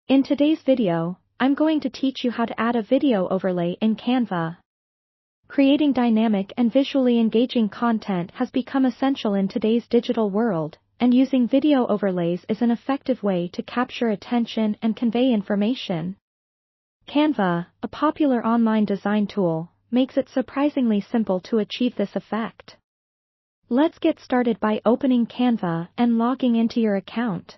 In today's video, I'm going to teach you how to add a video overlay in Canva. Creating dynamic and visually engaging content has become essential in today's digital world, and using video overlays is an effective way to capture attention and convey information. Canva, a popular online design tool, makes it surprisingly simple to achieve this effect. Let's get started by opening Canva and logging into your account.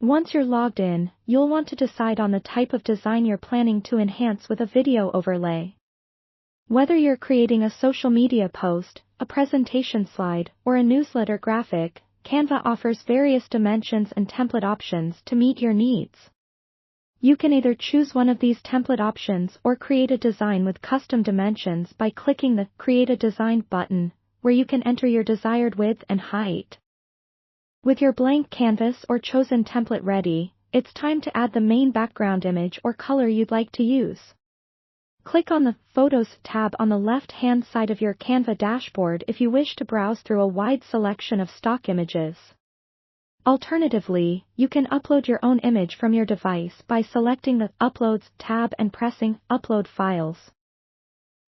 Once you're logged in, you'll want to decide on the type of design you're planning to enhance with a video overlay. Whether you're creating a social media post, a presentation slide, or a newsletter graphic, Canva offers various dimensions and template options to meet your needs. You can either choose one of these template options or create a design with custom dimensions by clicking the Create a Design button, where you can enter your desired width and height. With your blank canvas or chosen template ready, it's time to add the main background image or color you'd like to use. Click on the Photos tab on the left-hand side of your Canva dashboard if you wish to browse through a wide selection of stock images. Alternatively, you can upload your own image from your device by selecting the Uploads tab and pressing Upload Files.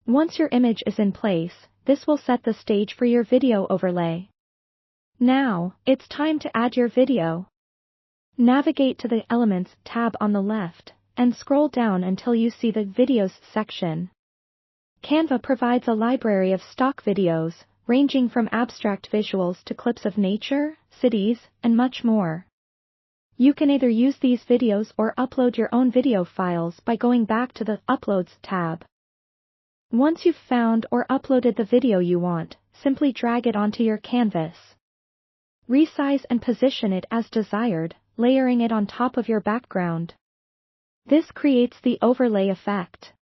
Once your image is in place, this will set the stage for your video overlay. Now, it's time to add your video. Navigate to the Elements tab on the left, and scroll down until you see the Videos section. Canva provides a library of stock videos, ranging from abstract visuals to clips of nature, cities, and much more. You can either use these videos or upload your own video files by going back to the Uploads tab. Once you've found or uploaded the video you want, simply drag it onto your canvas. Resize and position it as desired, layering it on top of your background. This creates the overlay effect.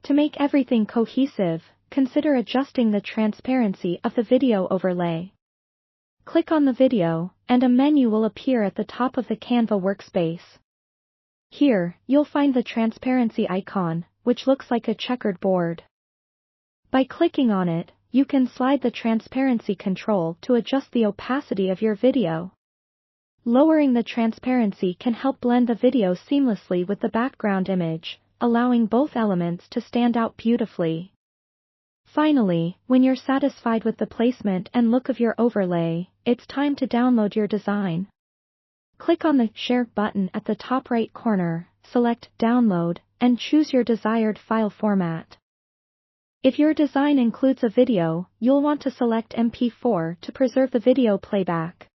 To make everything cohesive, consider adjusting the transparency of the video overlay. Click on the video, and a menu will appear at the top of the Canva workspace. Here, you'll find the transparency icon, which looks like a checkered board. By clicking on it, you can slide the transparency control to adjust the opacity of your video. Lowering the transparency can help blend the video seamlessly with the background image, allowing both elements to stand out beautifully. Finally, when you're satisfied with the placement and look of your overlay, it's time to download your design. Click on the Share button at the top right corner, select Download, and choose your desired file format. If your design includes a video, you'll want to select MP4 to preserve the video playback.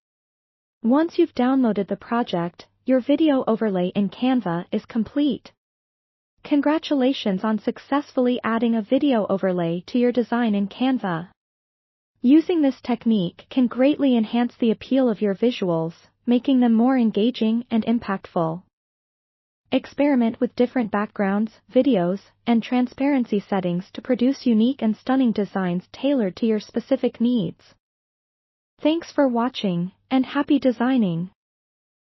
Once you've downloaded the project, your video overlay in Canva is complete. Congratulations on successfully adding a video overlay to your design in Canva. Using this technique can greatly enhance the appeal of your visuals, making them more engaging and impactful. Experiment with different backgrounds, videos, and transparency settings to produce unique and stunning designs tailored to your specific needs. Thanks for watching, and happy designing!